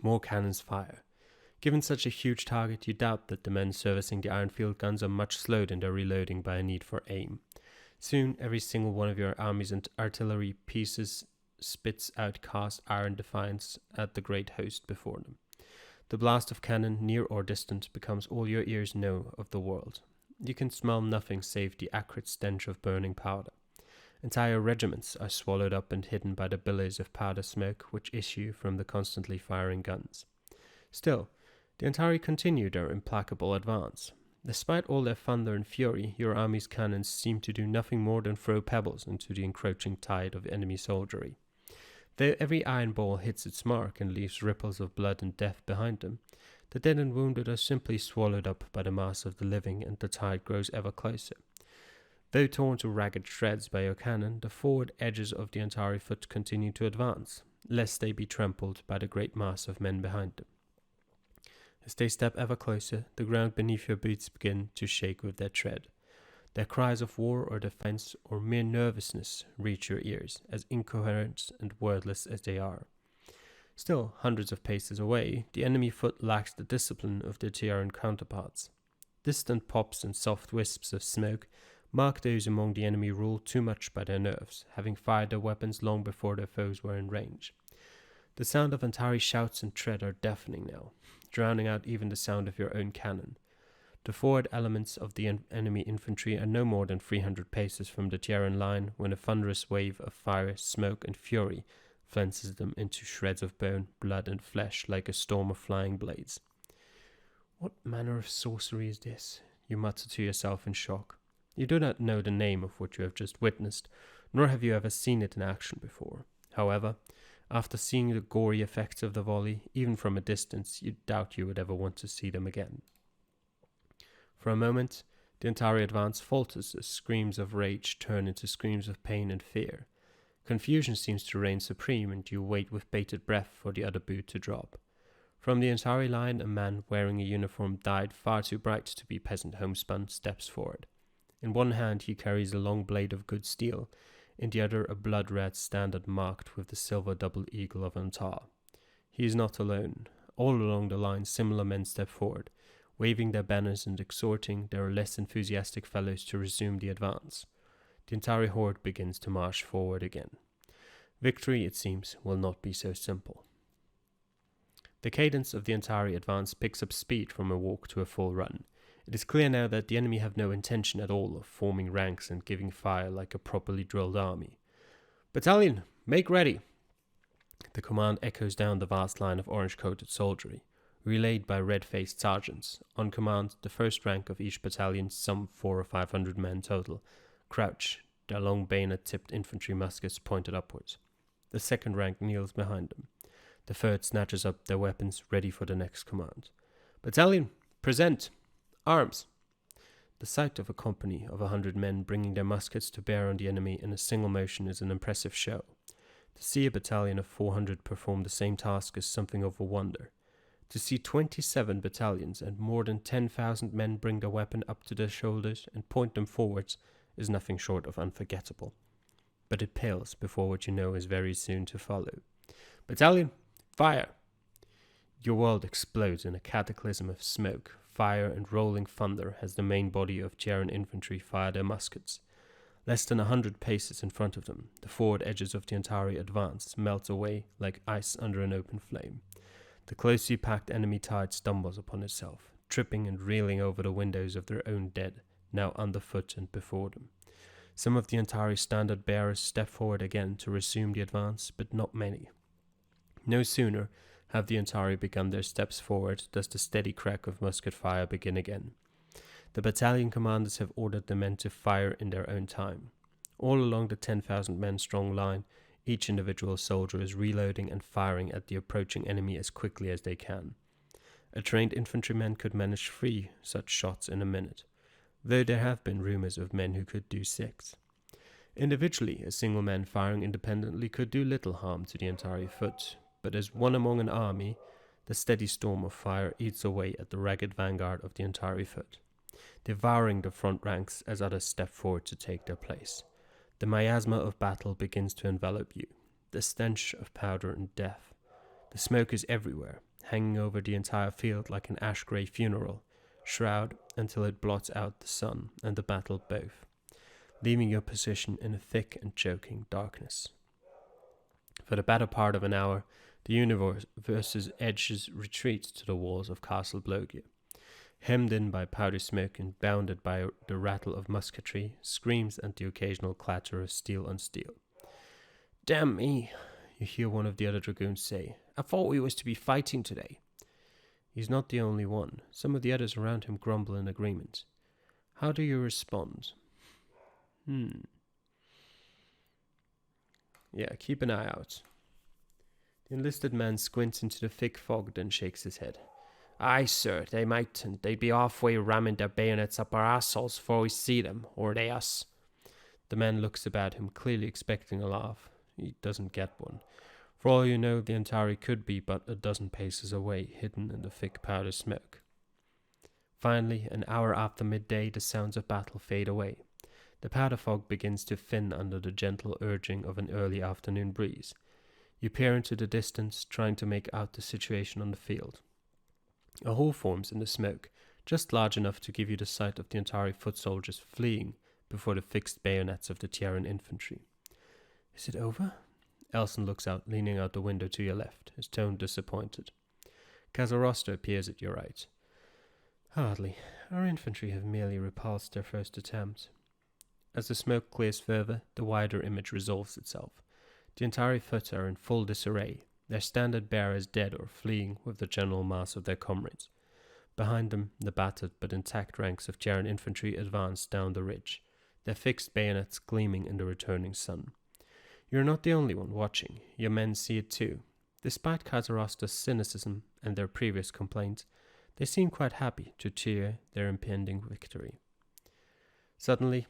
more cannons fire. Given such a huge target, you doubt that the men servicing the iron-field guns are much slowed in their reloading by a need for aim. Soon, every single one of your armies and artillery pieces spits out cast iron defiance at the great host before them. The blast of cannon, near or distant, becomes all your ears know of the world. You can smell nothing save the acrid stench of burning powder. Entire regiments are swallowed up and hidden by the billows of powder smoke which issue from the constantly firing guns. Still, the Antari continue their implacable advance. Despite all their thunder and fury, your army's cannons seem to do nothing more than throw pebbles into the encroaching tide of enemy soldiery. Though every iron ball hits its mark and leaves ripples of blood and death behind them, the dead and wounded are simply swallowed up by the mass of the living, and the tide grows ever closer. Though torn to ragged shreds by your cannon, the forward edges of the Antari foot continue to advance, lest they be trampled by the great mass of men behind them. As they step ever closer, the ground beneath your boots begin to shake with their tread. Their cries of war or defense or mere nervousness reach your ears, as incoherent and wordless as they are. Still, hundreds of paces away, the enemy foot lacks the discipline of their Tiaran counterparts. Distant pops and soft wisps of smoke mark those among the enemy ruled too much by their nerves, having fired their weapons long before their foes were in range. The sound of Antari shouts and tread are deafening now, drowning out even the sound of your own cannon. The forward elements of the enemy infantry are no more than 300 paces from the Tiaran line when a thunderous wave of fire, smoke, and fury flences them into shreds of bone, blood, and flesh like a storm of flying blades. What manner of sorcery is this? You mutter to yourself in shock. You do not know the name of what you have just witnessed, nor have you ever seen it in action before. However, after seeing the gory effects of the volley, even from a distance, you doubt you would ever want to see them again. For a moment, the Antari advance falters as screams of rage turn into screams of pain and fear. Confusion seems to reign supreme, and you wait with bated breath for the other boot to drop. From the Antari line, a man wearing a uniform dyed far too bright to be peasant homespun steps forward. In one hand he carries a long blade of good steel, in the other a blood-red standard marked with the silver double eagle of Antar. He is not alone. All along the line similar men step forward, waving their banners and exhorting their less enthusiastic fellows to resume the advance. The Antari horde begins to march forward again. Victory, it seems, will not be so simple. The cadence of the Antari advance picks up speed from a walk to a full run. It is clear now that the enemy have no intention at all of forming ranks and giving fire like a properly drilled army. "Battalion, make ready!" The command echoes down the vast line of orange-coated soldiery, relayed by red-faced sergeants. On command, the first rank of each battalion, some 400 or 500 men total, crouch, their long bayonet-tipped infantry muskets pointed upwards. The second rank kneels behind them. The third snatches up their weapons, ready for the next command. "Battalion, present! Arms!" The sight of a company of 100 men bringing their muskets to bear on the enemy in a single motion is an impressive show. To see a battalion of 400 perform the same task is something of a wonder. To see 27 battalions and more than 10,000 men bring their weapon up to their shoulders and point them forwards is nothing short of unforgettable. But it pales before what you know is very soon to follow. "Battalion, fire!" Your world explodes in a cataclysm of smoke, fire, and rolling thunder as the main body of Tiaran infantry fire their muskets. Less than 100 paces in front of them, the forward edges of the Antari advance melt away like ice under an open flame. The closely packed enemy tide stumbles upon itself, tripping and reeling over the windows of their own dead, now underfoot and before them. Some of the Antari standard bearers step forward again to resume the advance, but not many. No sooner have the Antari begun their steps forward does the steady crack of musket fire begin again. The battalion commanders have ordered the men to fire in their own time. All along the 10,000 men strong line, each individual soldier is reloading and firing at the approaching enemy as quickly as they can. A trained infantryman could manage 3 such shots in a minute, though there have been rumors of men who could do 6. Individually, a single man firing independently could do little harm to the Antari foot, but as one among an army, the steady storm of fire eats away at the ragged vanguard of the Antari foot, devouring the front ranks as others step forward to take their place. The miasma of battle begins to envelop you, the stench of powder and death. The smoke is everywhere, hanging over the entire field like an ash-grey funeral shroud until it blots out the sun and the battle both, leaving your position in a thick and choking darkness. For the better part of an hour, the universe's edges retreat to the walls of Castle Blogia, hemmed in by powder smoke and bounded by the rattle of musketry, screams, and the occasional clatter of steel on steel. "Damn me," you hear one of the other dragoons say. "I thought we was to be fighting today." He's not the only one. Some of the others around him grumble in agreement. How do you respond? Yeah, keep an eye out. The enlisted man squints into the thick fog, then shakes his head. "Aye, sir, they might, and they'd be halfway ramming their bayonets up our assholes before we see them, or they us." The man looks about him, clearly expecting a laugh. He doesn't get one. For all you know, the Antari could be but a dozen paces away, hidden in the thick powder smoke. Finally, an hour after midday, the sounds of battle fade away. The powder fog begins to thin under the gentle urging of an early afternoon breeze. You peer into the distance, trying to make out the situation on the field. A hole forms in the smoke, just large enough to give you the sight of the Antari foot soldiers fleeing before the fixed bayonets of the Terran infantry. "Is it over?" Elson looks out, leaning out the window to your left, his tone disappointed. Kazarosta appears at your right. "Hardly. Our infantry have merely repulsed their first attempt." As the smoke clears further, the wider image resolves itself. The Antari foot are in full disarray, their standard bearers dead or fleeing with the general mass of their comrades. Behind them, the battered but intact ranks of Terran infantry advance down the ridge, their fixed bayonets gleaming in the returning sun. You're not the only one watching. Your men see it too. Despite Kazarosta's cynicism and their previous complaints, they seem quite happy to cheer their impending victory. Suddenly,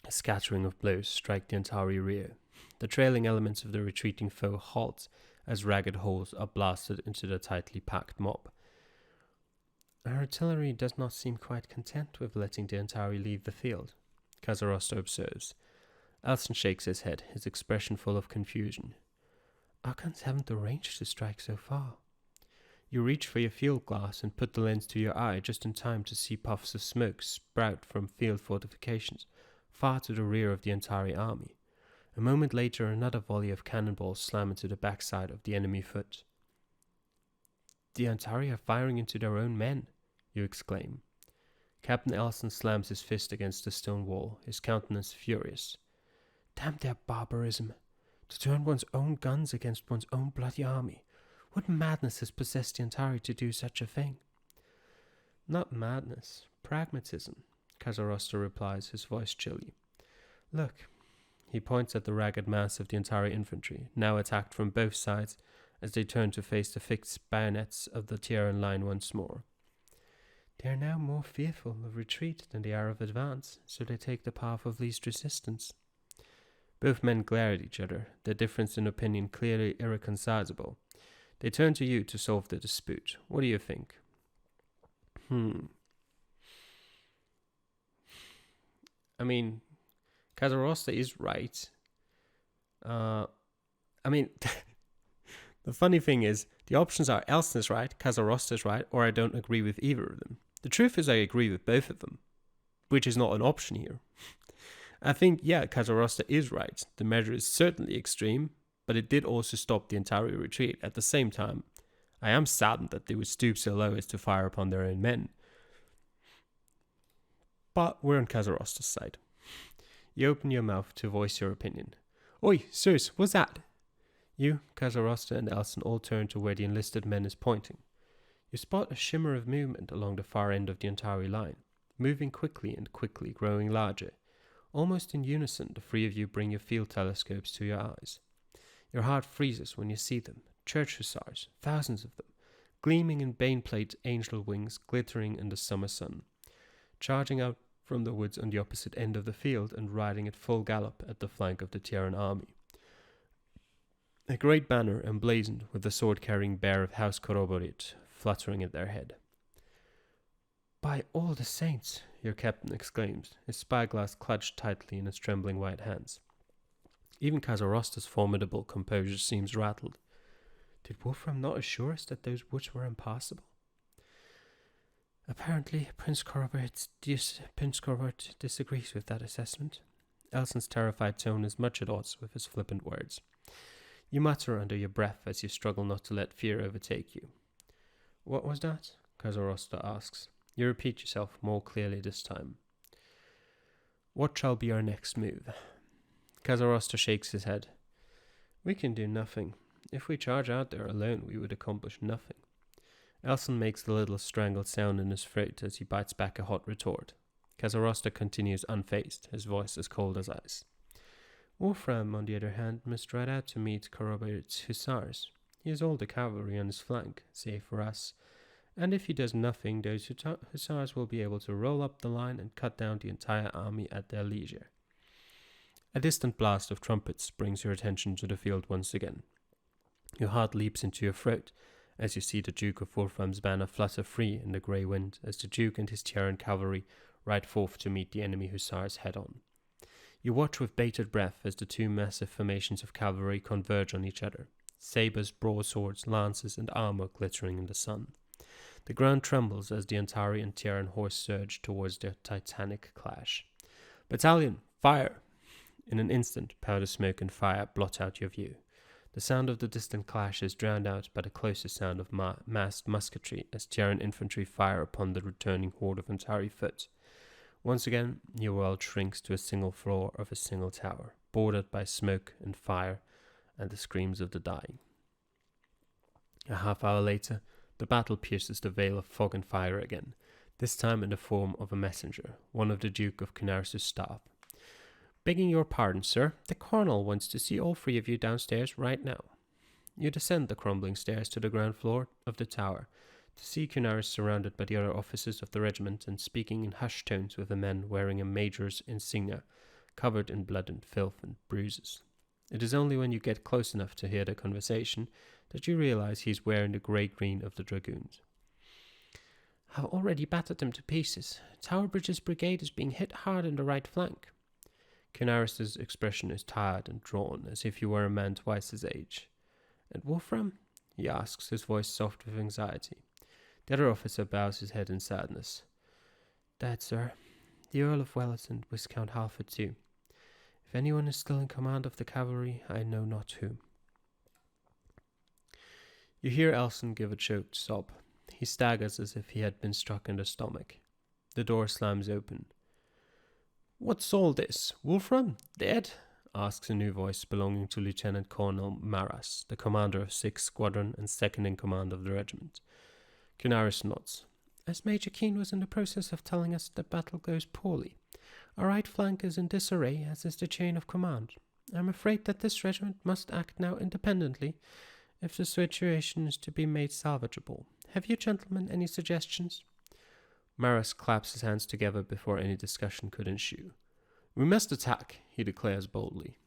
a scattering of blows strike the Antari rear. The trailing elements of the retreating foe halt as ragged holes are blasted into the tightly packed mob. "Our artillery does not seem quite content with letting the Antari leave the field," Kazarosta observes. Elson shakes his head, his expression full of confusion. "Our guns haven't the range to strike so far." You reach for your field glass and put the lens to your eye just in time to see puffs of smoke sprout from field fortifications far to the rear of the Antari army. A moment later, another volley of cannonballs slam into the backside of the enemy foot. "The Antari are firing into their own men," you exclaim. Captain Elson slams his fist against the stone wall, his countenance furious. "Damn their barbarism! To turn one's own guns against one's own bloody army. What madness has possessed the Antari to do such a thing?" "Not madness, pragmatism," Kazarosta replies, his voice chilly. "Look." He points at the ragged mass of the Antari infantry, now attacked from both sides as they turn to face the fixed bayonets of the Terran line once more. "They are now more fearful of retreat than they are of advance, so they take the path of least resistance." Both men glare at each other, their difference in opinion clearly irreconcilable. They turn to you to solve the dispute. What do you think? I mean, Kazarosta is right. The funny thing is, the options are Elson is right, Kazarosta is right, or I don't agree with either of them. The truth is I agree with both of them, which is not an option here. I think, Kazarosta is right. The measure is certainly extreme, but it did also stop the entire retreat. At the same time, I am saddened that they would stoop so low as to fire upon their own men. But we're on Kazarosta's side. You open your mouth to voice your opinion. "Oi, sirs, what's that?" You, Kazarosta, and Elson all turn to where the enlisted man is pointing. You spot a shimmer of movement along the far end of the Antari line, moving quickly and quickly, growing larger. Almost in unison, the three of you bring your field telescopes to your eyes. Your heart freezes when you see them, church hussars, thousands of them, gleaming in baneplate angel wings glittering in the summer sun, charging out from the woods on the opposite end of the field and riding at full gallop at the flank of the Terran army. A great banner emblazoned with the sword-carrying bear of House Koroborit fluttering at their head. "By all the saints!" your captain exclaims, his spyglass clutched tightly in his trembling white hands. Even Kazarosta's formidable composure seems rattled. Did Wolfram not assure us that those woods were impassable? Apparently, Prince Corvert disagrees with that assessment. Elson's terrified tone is much at odds with his flippant words. You mutter under your breath as you struggle not to let fear overtake you. What was that? Kazarosta asks. You repeat yourself more clearly this time. What shall be our next move? Kazarosta shakes his head. We can do nothing. If we charge out there alone, we would accomplish nothing. Elson makes the little strangled sound in his throat as he bites back a hot retort. Kazarosta continues unfazed, his voice as cold as ice. Wolfram, on the other hand, must ride out to meet Corroborate's hussars. He has all the cavalry on his flank, save for us, and if he does nothing, those hussars will be able to roll up the line and cut down the entire army at their leisure. A distant blast of trumpets brings your attention to the field once again. Your heart leaps into your throat as you see the Duke of Wolfram's banner flutter free in the grey wind as the Duke and his Terran cavalry ride forth to meet the enemy hussars head-on. You watch with bated breath as the two massive formations of cavalry converge on each other, sabres, broadswords, lances, and armor glittering in the sun. The ground trembles as the Antari and Terran horse surge towards their titanic clash. Battalion, fire! In an instant, powder smoke and fire blot out your view. The sound of the distant clash is drowned out by the closer sound of massed musketry as Terran infantry fire upon the returning horde of Antari foot. Once again, your world shrinks to a single floor of a single tower, bordered by smoke and fire and the screams of the dying. A half hour later, the battle pierces the veil of fog and fire again, this time in the form of a messenger, one of the Duke of Canaris' staff. Begging your pardon, sir, the Colonel wants to see all three of you downstairs right now. You descend the crumbling stairs to the ground floor of the tower, to see Canaris surrounded by the other officers of the regiment and speaking in hushed tones with a man wearing a major's insignia, covered in blood and filth and bruises. It is only when you get close enough to hear the conversation that you realize he is wearing the grey-green of the dragoons. I've already battered them to pieces. Towerbridge's brigade is being hit hard in the right flank. Canaris' expression is tired and drawn, as if he were a man twice his age. And Wolfram? He asks, his voice soft with anxiety. The other officer bows his head in sadness. Dead, sir. The Earl of Wellis and Viscount Halford too. If anyone is still in command of the cavalry, I know not who. You hear Elson give a choked sob. He staggers as if he had been struck in the stomach. The door slams open. What's all this? Wolfram? Dead? Asks a new voice belonging to Lieutenant Colonel Maras, the commander of 6th Squadron and second in command of the regiment. Canaris nods. As Major Keen was in the process of telling us, the battle goes poorly. Our right flank is in disarray, as is the chain of command. I'm afraid that this regiment must act now independently, if the situation is to be made salvageable. Have you gentlemen any suggestions? Maras claps his hands together before any discussion could ensue. We must attack, he declares boldly.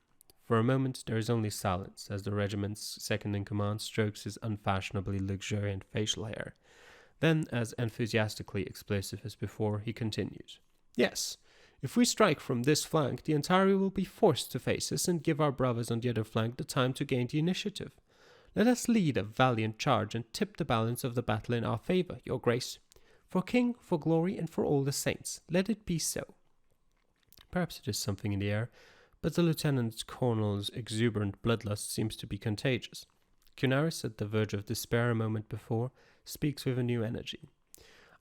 For a moment there is only silence as the regiment's second-in-command strokes his unfashionably luxuriant facial hair. Then, as enthusiastically explosive as before, he continues. Yes, if we strike from this flank, the Antari will be forced to face us and give our brothers on the other flank the time to gain the initiative. Let us lead a valiant charge and tip the balance of the battle in our favour, your grace. For king, for glory, and for all the saints, let it be so. Perhaps it is something in the air, but the lieutenant colonel's exuberant bloodlust seems to be contagious. Canaris, at the verge of despair a moment before, speaks with a new energy.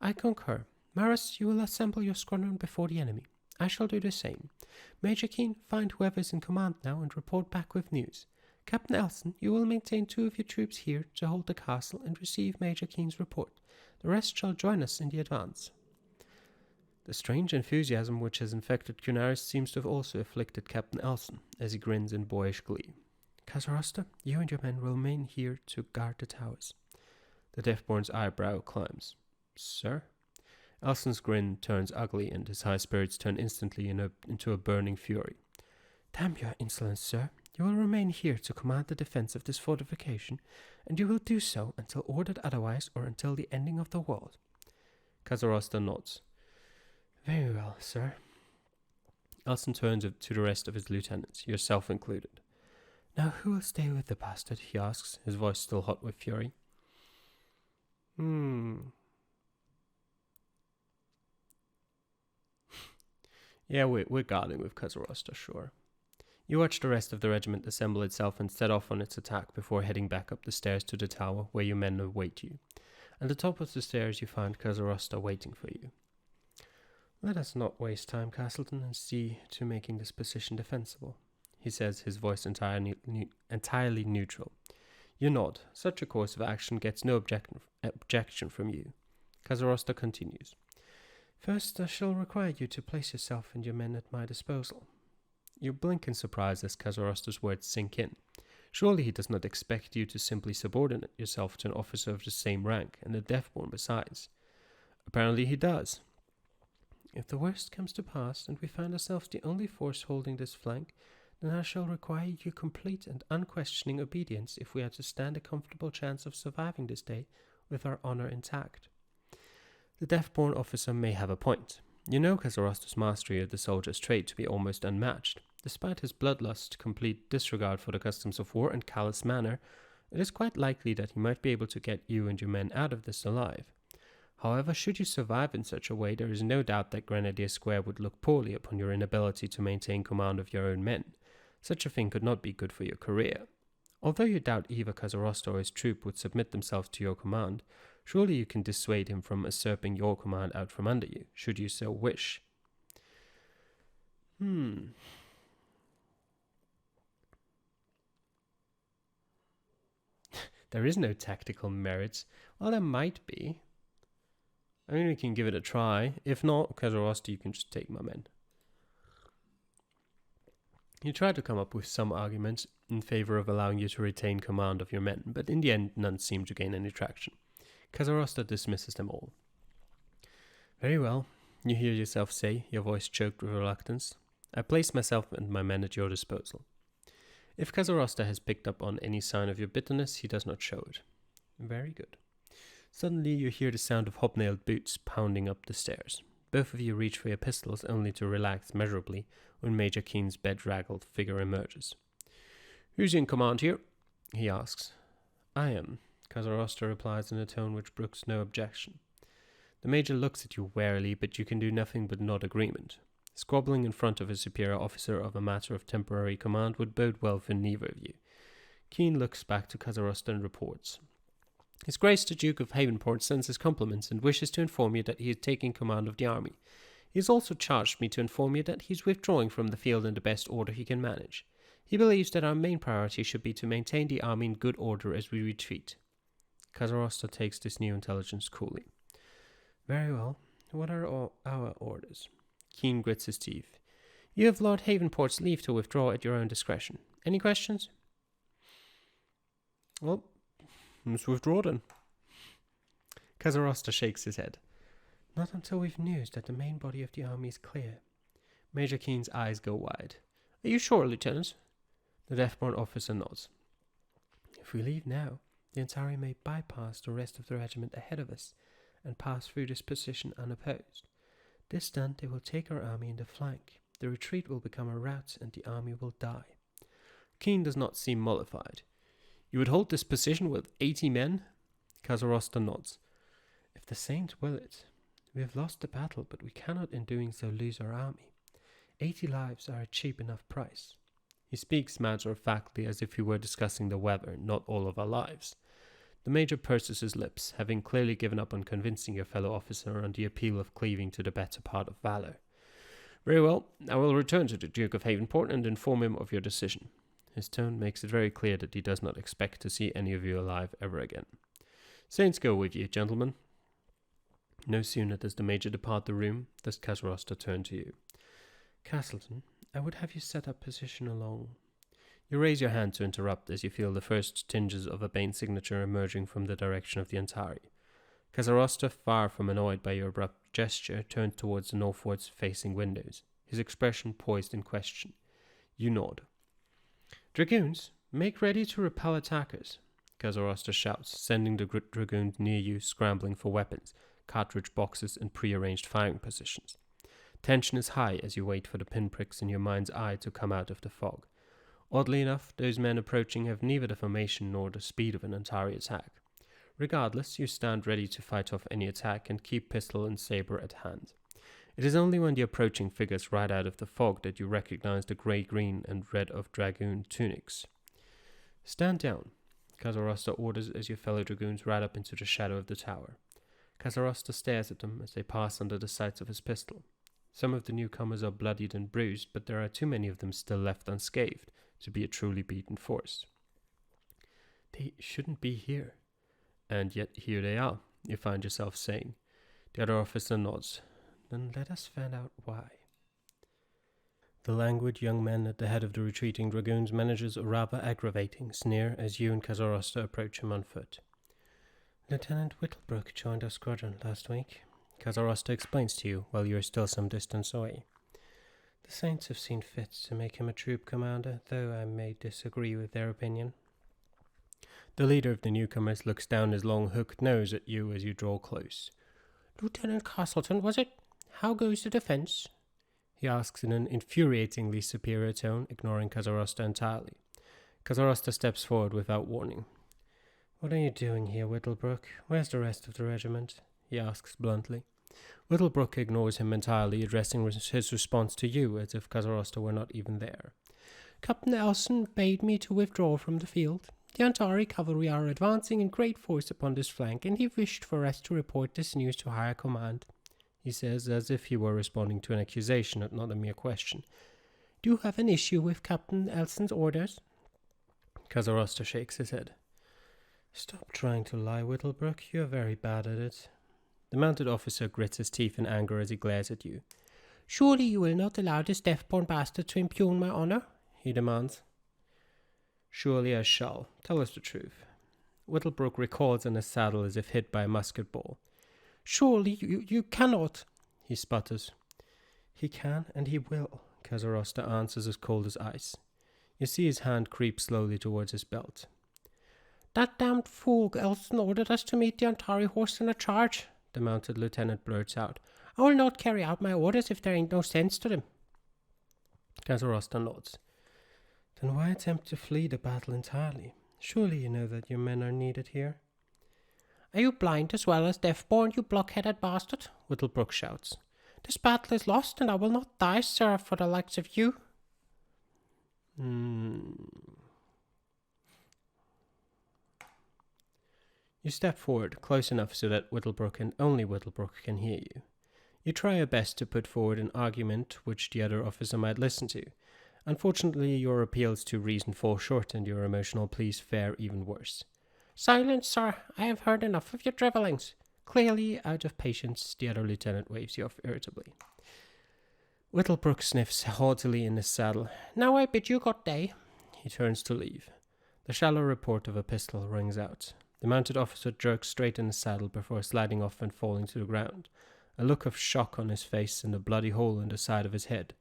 I concur. Maras, you will assemble your squadron before the enemy. I shall do the same. Major Keen, find whoever is in command now and report back with news. Captain Elson, you will maintain 2 of your troops here to hold the castle and receive Major Keen's report. The rest shall join us in the advance. The strange enthusiasm which has infected Canaris seems to have also afflicted Captain Elson, as he grins in boyish glee. Kazarosta, you and your men will remain here to guard the towers. The Deathborn's eyebrow climbs. Sir? Elson's grin turns ugly, and his high spirits turn instantly into a burning fury. Damn your insolence, sir. You will remain here to command the defense of this fortification, and you will do so until ordered otherwise or until the ending of the world. Kazarosta nods. Very well, sir. Elson turns to the rest of his lieutenants, yourself included. Now who will stay with the bastard, he asks, his voice still hot with fury. Yeah, we're guarding with Kazarosta, sure. You watch the rest of the regiment assemble itself and set off on its attack before heading back up the stairs to the tower where your men await you. At the top of the stairs you find Kazarosta waiting for you. Let us not waste time, Castleton, and see to making this position defensible, he says, his voice entirely neutral. You nod. Such a course of action gets no objection from you. Kazarosta continues. First, I shall require you to place yourself and your men at my disposal. You blink in surprise as Kazarosta's words sink in. Surely he does not expect you to simply subordinate yourself to an officer of the same rank, and a deathborn besides. Apparently he does. If the worst comes to pass, and we find ourselves the only force holding this flank, then I shall require your complete and unquestioning obedience if we are to stand a comfortable chance of surviving this day with our honor intact. The deathborn officer may have a point. You know Kazarosta's mastery of the soldier's trade to be almost unmatched. Despite his bloodlust, complete disregard for the customs of war, and callous manner, it is quite likely that he might be able to get you and your men out of this alive. However, should you survive in such a way, there is no doubt that Grenadier Square would look poorly upon your inability to maintain command of your own men. Such a thing could not be good for your career. Although you doubt either Kazarosta or his troop would submit themselves to your command, surely you can dissuade him from usurping your command out from under you, should you so wish. There is no tactical merit. Well, there might be. I mean, we can give it a try. If not, Kazarosta, you can just take my men. You try to come up with some arguments in favor of allowing you to retain command of your men, but in the end none seem to gain any traction. Kazarosta dismisses them all. Very well, you hear yourself say, your voice choked with reluctance. I place myself and my men at your disposal. If Kazarosta has picked up on any sign of your bitterness, he does not show it. Very good. Suddenly you hear the sound of hobnailed boots pounding up the stairs. Both of you reach for your pistols, only to relax measurably when Major Keen's bedraggled figure emerges. Who's in command here? He asks. I am, Kazarosta replies in a tone which brooks no objection. The Major looks at you warily, but you can do nothing but nod agreement. Squabbling in front of a superior officer of a matter of temporary command would bode well for neither of you. Keen looks back to Kazarosta and reports. His Grace the Duke of Havenport sends his compliments and wishes to inform you that he is taking command of the army. He has also charged me to inform you that he is withdrawing from the field in the best order he can manage. He believes that our main priority should be to maintain the army in good order as we retreat. Kazarosta takes this new intelligence coolly. Very well. What are our orders? Keen grits his teeth. You have Lord Havenport's leave to withdraw at your own discretion. Any questions? Well, let's withdraw then. Kazarosta shakes his head. Not until we've news that the main body of the army is clear. Major Keen's eyes go wide. Are you sure, Lieutenant? The deathborn officer nods. If we leave now, the Antari may bypass the rest of the regiment ahead of us and pass through this position unopposed. This done, they will take our army in the flank. The retreat will become a rout and the army will die. Keen does not seem mollified. You would hold this position with 80 men? Kazarosta nods. If the Saints will it. We have lost the battle, but we cannot in doing so lose our army. 80 lives are a cheap enough price. He speaks matter-of-factly as if he were discussing the weather, not all of our lives. The Major purses his lips, having clearly given up on convincing your fellow officer on the appeal of cleaving to the better part of valor. Very well, I will return to the Duke of Havenport and inform him of your decision. His tone makes it very clear that he does not expect to see any of you alive ever again. Saints go with you, gentlemen. No sooner does the Major depart the room, does Kazarosta turn to you. Castleton, I would have you set up position along. You raise your hand to interrupt as you feel the first tinges of a Bane signature emerging from the direction of the Antari. Kazarosta, far from annoyed by your abrupt gesture, turned towards the northwards facing windows, his expression poised in question. You nod. Dragoons, make ready to repel attackers, Kazarosta shouts, sending the dragoons near you scrambling for weapons, cartridge boxes, and pre-arranged firing positions. Tension is high as you wait for the pinpricks in your mind's eye to come out of the fog. Oddly enough, those men approaching have neither the formation nor the speed of an Antari attack. Regardless, you stand ready to fight off any attack and keep pistol and saber at hand. It is only when the approaching figures ride out of the fog that you recognize the grey, green, and red of dragoon tunics. Stand down, Kazarosta orders as your fellow dragoons ride up into the shadow of the tower. Kazarosta stares at them as they pass under the sights of his pistol. Some of the newcomers are bloodied and bruised, but there are too many of them still left unscathed to be a truly beaten force. They shouldn't be here. And yet here they are, you find yourself saying. The other officer nods. Then let us find out why. The languid young man at the head of the retreating dragoons manages a rather aggravating sneer as you and Kazarosta approach him on foot. Lieutenant Whittlebrook joined our squadron last week, Kazarosta explains to you while you are still some distance away. The Saints have seen fit to make him a troop commander, though I may disagree with their opinion. The leader of the newcomers looks down his long hooked nose at you as you draw close. Lieutenant Castleton, was it? How goes the defense? He asks in an infuriatingly superior tone, ignoring Kazarosta entirely. Kazarosta steps forward without warning. What are you doing here, Whittlebrook? Where's the rest of the regiment? He asks bluntly. Whittlebrook ignores him entirely, addressing his response to you as if Kazarosta were not even there. Captain Elson bade me to withdraw from the field. The Antari cavalry are advancing in great force upon this flank, and he wished for us to report this news to higher command, he says, as if he were responding to an accusation and not a mere question. Do you have an issue with Captain Elson's orders? Kazarosta shakes his head. Stop trying to lie, Whittlebrook. You're very bad at it. The mounted officer grits his teeth in anger as he glares at you. Surely you will not allow this deaf-born bastard to impugn my honour? He demands. Surely I shall. Tell us the truth. Whittlebrook recoils in his saddle as if hit by a musket ball. Surely you cannot, he sputters. He can and he will, Kazarosta answers as cold as ice. You see his hand creep slowly towards his belt. That damned fool Elson ordered us to meet the Antari horse in a charge, the mounted lieutenant blurts out. I will not carry out my orders if there ain't no sense to them. Kazarosta nods. Then why attempt to flee the battle entirely? Surely you know that your men are needed here. Are you blind as well as deaf-born, you block-headed bastard? Whittlebrook shouts. This battle is lost, and I will not die, sir, for the likes of you. You step forward, close enough so that Whittlebrook and only Whittlebrook can hear you. You try your best to put forward an argument which the other officer might listen to. Unfortunately, your appeals to reason fall short and your emotional pleas fare even worse. Silence, sir. I have heard enough of your drivellings. Clearly out of patience, the other lieutenant waves you off irritably. Whittlebrook sniffs haughtily in his saddle. Now I bid you good day. He turns to leave. The shallow report of a pistol rings out. The mounted officer jerks straight in his saddle before sliding off and falling to the ground, a look of shock on his face and a bloody hole in the side of his head.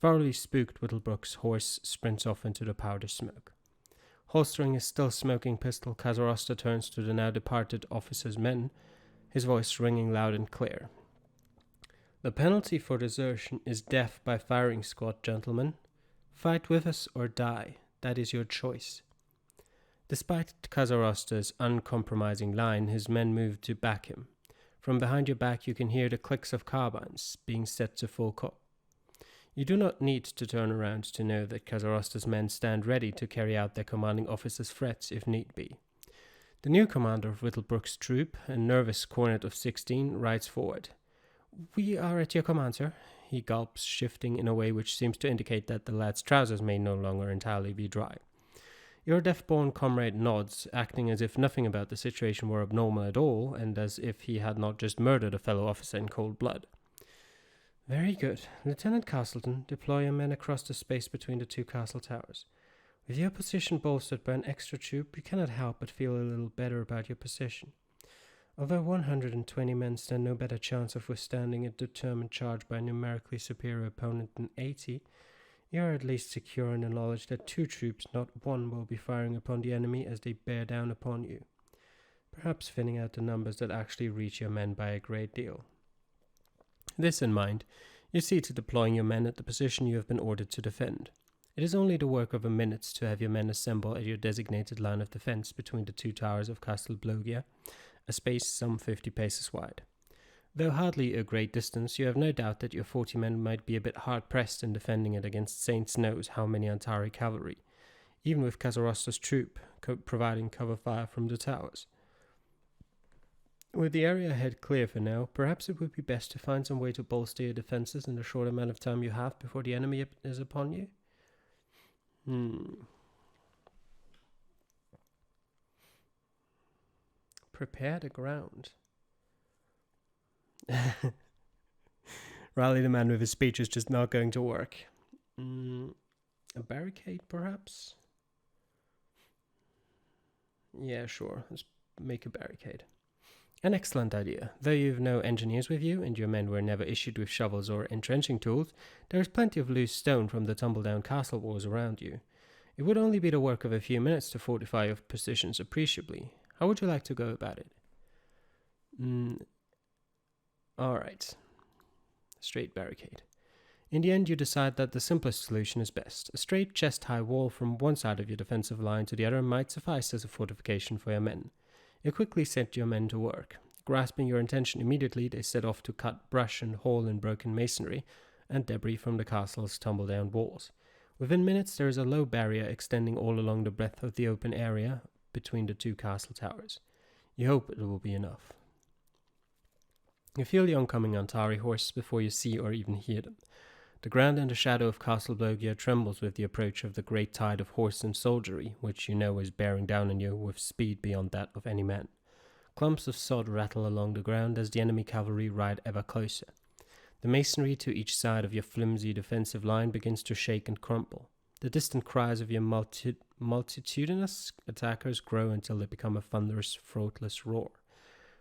Thoroughly spooked, Whittlebrook's horse sprints off into the powder smoke. Holstering his still smoking pistol, Kazarosta turns to the now departed officer's men, his voice ringing loud and clear. The penalty for desertion is death by firing squad, gentlemen. Fight with us or die. That is your choice. Despite Kazarosta's uncompromising line, his men move to back him. From behind your back you can hear the clicks of carbines being set to full cock. You do not need to turn around to know that Kazarosta's men stand ready to carry out their commanding officer's threats if need be. The new commander of Whittlebrook's troop, a nervous cornet of 16, rides forward. We are at your command, sir. He gulps, shifting in a way which seems to indicate that the lad's trousers may no longer entirely be dry. Your deaf-born comrade nods, acting as if nothing about the situation were abnormal at all, and as if he had not just murdered a fellow officer in cold blood. Very good. Lieutenant Castleton, deploy your men across the space between the two castle towers. With your position bolstered by an extra troop, you cannot help but feel a little better about your position. Although 120 men stand no better chance of withstanding a determined charge by a numerically superior opponent than 80, you are at least secure in the knowledge that 2 troops, not 1, will be firing upon the enemy as they bear down upon you, perhaps thinning out the numbers that actually reach your men by a great deal. This in mind, you see to deploying your men at the position you have been ordered to defend. It is only the work of a minute to have your men assemble at your designated line of defence between the two towers of Castle Blogia, a space some 50 paces wide. Though hardly a great distance, you have no doubt that your 40 men might be a bit hard-pressed in defending it against saints knows how many Antari cavalry, even with Kazarosta's troop providing cover fire from the towers. With the area ahead clear for now, perhaps it would be best to find some way to bolster your defences in the short amount of time you have before the enemy is upon you. Prepare the ground. Rally the man with his speech is just not going to work. A barricade, perhaps? Yeah, sure. Let's make a barricade. An excellent idea. Though you've no engineers with you, and your men were never issued with shovels or entrenching tools, there is plenty of loose stone from the tumble-down castle walls around you. It would only be the work of a few minutes to fortify your positions appreciably. How would you like to go about it? Alright. Straight barricade. In the end, you decide that the simplest solution is best. A straight chest-high wall from one side of your defensive line to the other might suffice as a fortification for your men. You quickly set your men to work. Grasping your intention immediately, they set off to cut brush and haul in broken masonry and debris from the castle's tumble-down walls. Within minutes, there is a low barrier extending all along the breadth of the open area between the two castle towers. You hope it will be enough. You feel the oncoming Antari horse before you see or even hear them. The ground in the shadow of Castle Blogia trembles with the approach of the great tide of horse and soldiery, which you know is bearing down on you with speed beyond that of any man. Clumps of sod rattle along the ground as the enemy cavalry ride ever closer. The masonry to each side of your flimsy defensive line begins to shake and crumble. The distant cries of your multitudinous attackers grow until they become a thunderous, throatless roar.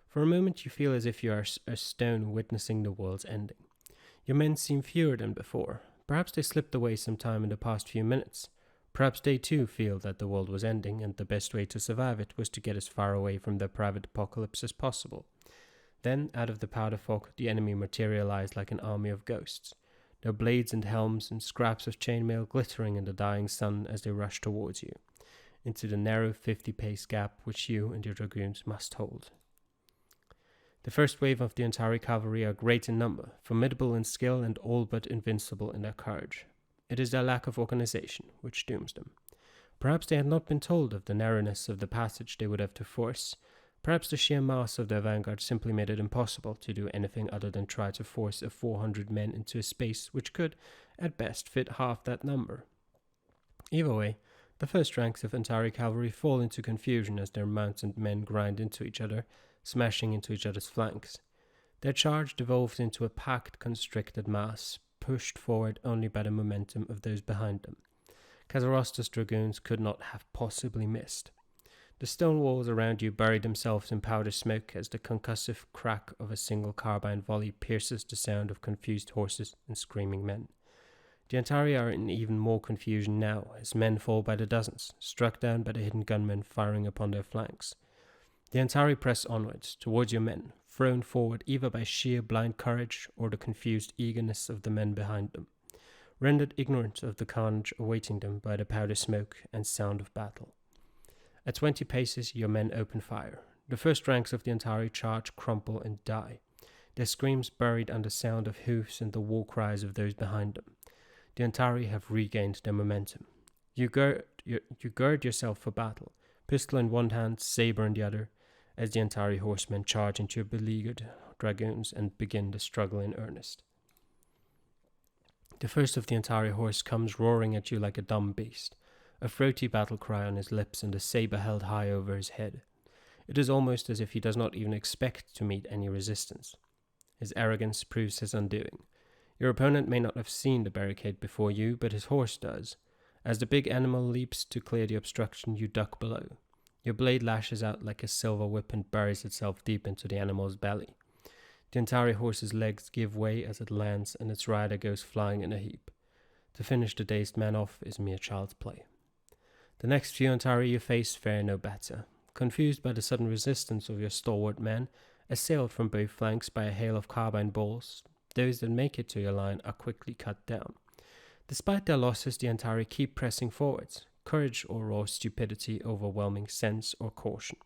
For a moment you feel as if you are a stone witnessing the world's ending. Your men seem fewer than before. Perhaps they slipped away some time in the past few minutes. Perhaps they too feel that the world was ending, and the best way to survive it was to get as far away from their private apocalypse as possible. Then, out of the powder fog, the enemy materialized like an army of ghosts, their blades and helms and scraps of chainmail glittering in the dying sun as they rushed towards you, into the narrow 50-pace gap which you and your dragoons must hold. The first wave of the Antari cavalry are great in number, formidable in skill, and all but invincible in their courage. It is their lack of organization which dooms them. Perhaps they had not been told of the narrowness of the passage they would have to force. Perhaps the sheer mass of their vanguard simply made it impossible to do anything other than try to force 400 men into a space which could, at best, fit half that number. Either way, the first ranks of Antari cavalry fall into confusion as their mounted men grind into each other, smashing into each other's flanks. Their charge devolved into a packed, constricted mass, pushed forward only by the momentum of those behind them. Kazarosta's dragoons could not have possibly missed. The stone walls around you bury themselves in powder smoke as the concussive crack of a single carbine volley pierces the sound of confused horses and screaming men. The Antari are in even more confusion now, as men fall by the dozens, struck down by the hidden gunmen firing upon their flanks. The Antari press onwards, towards your men, thrown forward either by sheer blind courage or the confused eagerness of the men behind them, rendered ignorant of the carnage awaiting them by the powder smoke and sound of battle. At 20 paces, your men open fire. The first ranks of the Antari charge, crumple, and die, their screams buried under sound of hoofs and the war cries of those behind them. The Antari have regained their momentum. You gird yourself for battle, pistol in one hand, saber in the other, as the Antari horsemen charge into your beleaguered dragoons and begin the struggle in earnest. The first of the Antari horse comes roaring at you like a dumb beast, a throaty battle cry on his lips and a saber held high over his head. It is almost as if he does not even expect to meet any resistance. His arrogance proves his undoing. Your opponent may not have seen the barricade before you, but his horse does. As the big animal leaps to clear the obstruction, you duck below. Your blade lashes out like a silver whip and buries itself deep into the animal's belly. The Antari horse's legs give way as it lands, and its rider goes flying in a heap. To finish the dazed man off is mere child's play. The next few Antari you face fare no better. Confused by the sudden resistance of your stalwart men, assailed from both flanks by a hail of carbine balls, those that make it to your line are quickly cut down. Despite their losses, the Antari keep pressing forwards, courage or raw stupidity overwhelming sense or caution.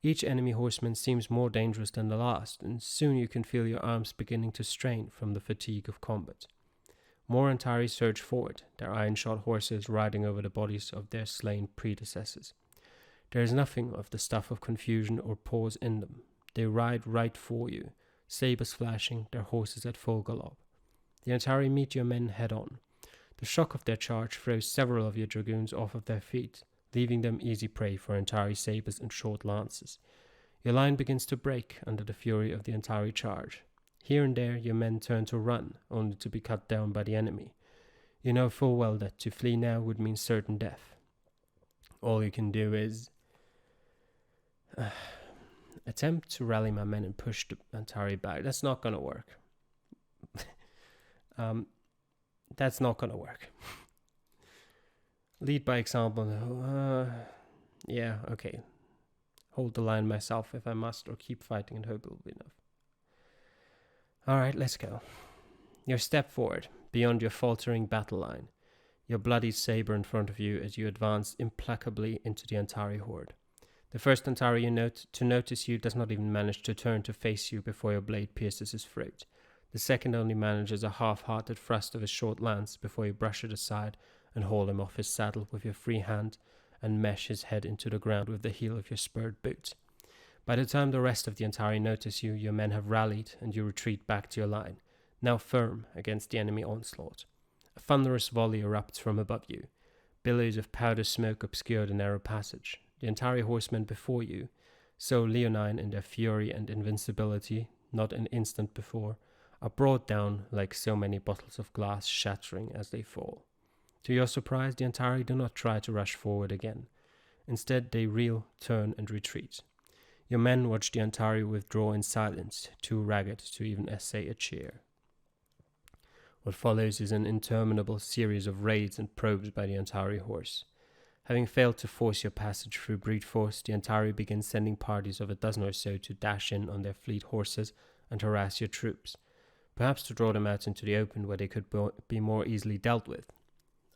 Each enemy horseman seems more dangerous than the last, and soon you can feel your arms beginning to strain from the fatigue of combat. More Antari surge forward, their iron-shod horses riding over the bodies of their slain predecessors. There is nothing of the stuff of confusion or pause in them. They ride right for you, sabers flashing, their horses at full gallop. The Antari meet your men head-on. The shock of their charge throws several of your dragoons off of their feet, leaving them easy prey for Antari sabers and short lances. Your line begins to break under the fury of the Antari charge. Here and there your men turn to run, only to be cut down by the enemy. You know full well that to flee now would mean certain death. All you can do is attempt to rally my men and push the Antari back. That's not going to work. That's not going to work. Lead by example. Yeah, okay. Hold the line myself if I must, or keep fighting and hope it will be enough. Alright, let's go. You step forward, beyond your faltering battle line, your bloody saber in front of you as you advance implacably into the Antari horde. The first Antari to notice you does not even manage to turn to face you before your blade pierces his throat. The second only manages a half-hearted thrust of his short lance before you brush it aside and haul him off his saddle with your free hand and mesh his head into the ground with the heel of your spurred boot. By the time the rest of the Antari notice you, your men have rallied and you retreat back to your line, now firm against the enemy onslaught. A thunderous volley erupts from above you. Billows of powder smoke obscure the narrow passage. The Antari horsemen before you, so leonine in their fury and invincibility, not an instant before, are brought down like so many bottles of glass shattering as they fall. To your surprise, the Antari do not try to rush forward again. Instead, they reel, turn, and retreat. Your men watch the Antari withdraw in silence, too ragged to even essay a cheer. What follows is an interminable series of raids and probes by the Antari horse. Having failed to force your passage through brute force, the Antari begin sending parties of a dozen or so to dash in on their fleet horses and harass your troops, perhaps to draw them out into the open where they could be more easily dealt with.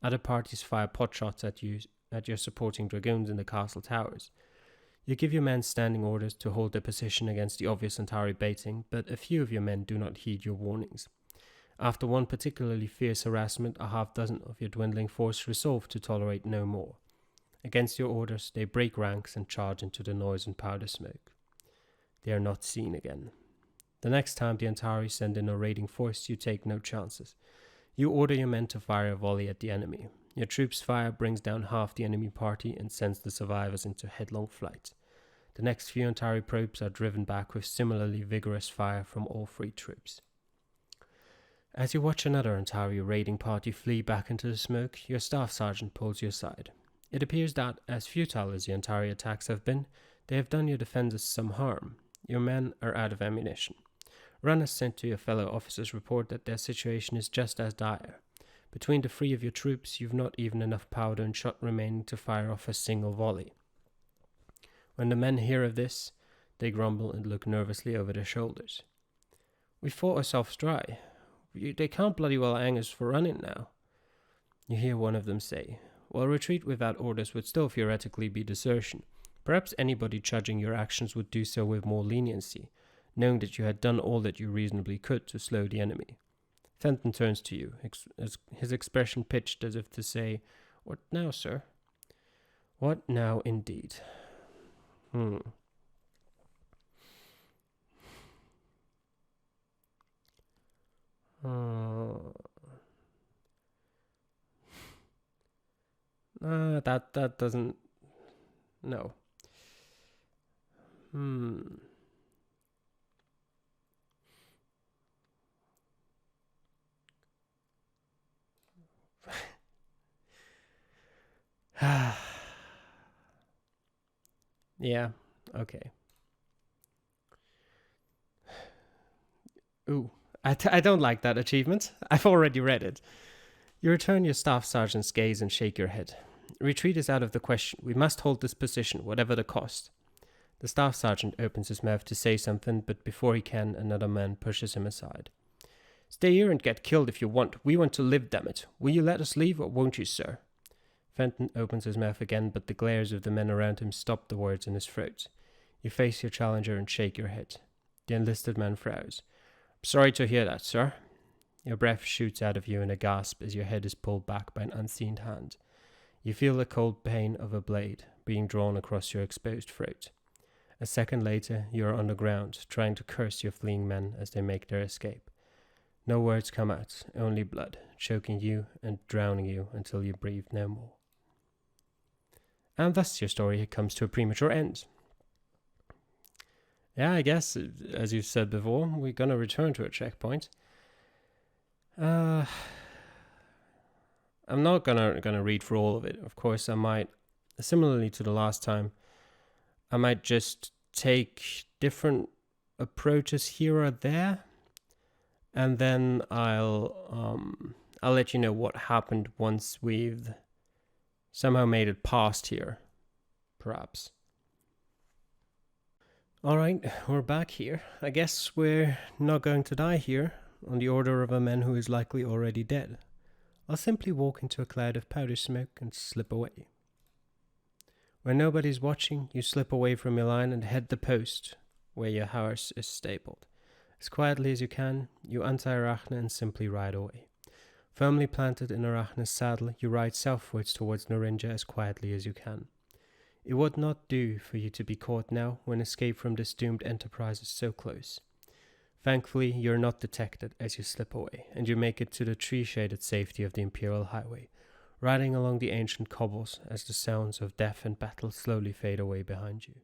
Other parties fire potshots at your supporting dragoons in the castle towers. You give your men standing orders to hold their position against the obvious Antari baiting, but a few of your men do not heed your warnings. After one particularly fierce harassment, a half-dozen of your dwindling force resolve to tolerate no more. Against your orders, they break ranks and charge into the noise and powder smoke. They are not seen again. The next time the Antari send in a raiding force, you take no chances. You order your men to fire a volley at the enemy. Your troops' fire brings down half the enemy party and sends the survivors into headlong flight. The next few Antari probes are driven back with similarly vigorous fire from all three troops. As you watch another Antari raiding party flee back into the smoke, your staff sergeant pulls you aside. It appears that, as futile as the Antari attacks have been, they have done your defenders some harm. Your men are out of ammunition. Runners sent to your fellow officers report that their situation is just as dire. Between the three of your troops, you've not even enough powder and shot remaining to fire off a single volley. When the men hear of this, they grumble and look nervously over their shoulders. We fought ourselves dry. They can't bloody well hang us for running now. You hear one of them say, while retreat without orders would still theoretically be desertion, perhaps anybody judging your actions would do so with more leniency, knowing that you had done all that you reasonably could to slow the enemy. Fenton turns to you, his expression pitched as if to say, "What now, sir?" What now, indeed? That doesn't... No. Yeah, okay. Ooh, I don't like that achievement. I've already read it. You return your staff sergeant's gaze and shake your head. Retreat is out of the question. We must hold this position, whatever the cost. The staff sergeant opens his mouth to say something, but before he can, another man pushes him aside. Stay here and get killed if you want. We want to live, damn it. Will you let us leave, or won't you, sir? Fenton opens his mouth again, but the glares of the men around him stop the words in his throat. You face your challenger and shake your head. The enlisted man frowns. I'm sorry to hear that, sir. Your breath shoots out of you in a gasp as your head is pulled back by an unseen hand. You feel the cold pain of a blade being drawn across your exposed throat. A second later, you are on the ground, trying to curse your fleeing men as they make their escape. No words come out, only blood, choking you and drowning you until you breathe no more. And thus your story comes to a premature end. Yeah, I guess, as you've said before, we're gonna return to a checkpoint. I'm not gonna read through all of it. Of course, I might, similarly to the last time, I might just take different approaches here or there, and then I'll let you know what happened once we've somehow made it past here, perhaps. Alright, we're back here. I guess we're not going to die here, on the order of a man who is likely already dead. I'll simply walk into a cloud of powder smoke and slip away. When nobody's watching, you slip away from your line and head the post where your horse is stabled. As quietly as you can, you untie Arachne and simply ride away. Firmly planted in Arachne's saddle, you ride southwards towards Norinja as quietly as you can. It would not do for you to be caught now when escape from this doomed enterprise is so close. Thankfully, you are not detected as you slip away, and you make it to the tree-shaded safety of the Imperial Highway, riding along the ancient cobbles as the sounds of death and battle slowly fade away behind you.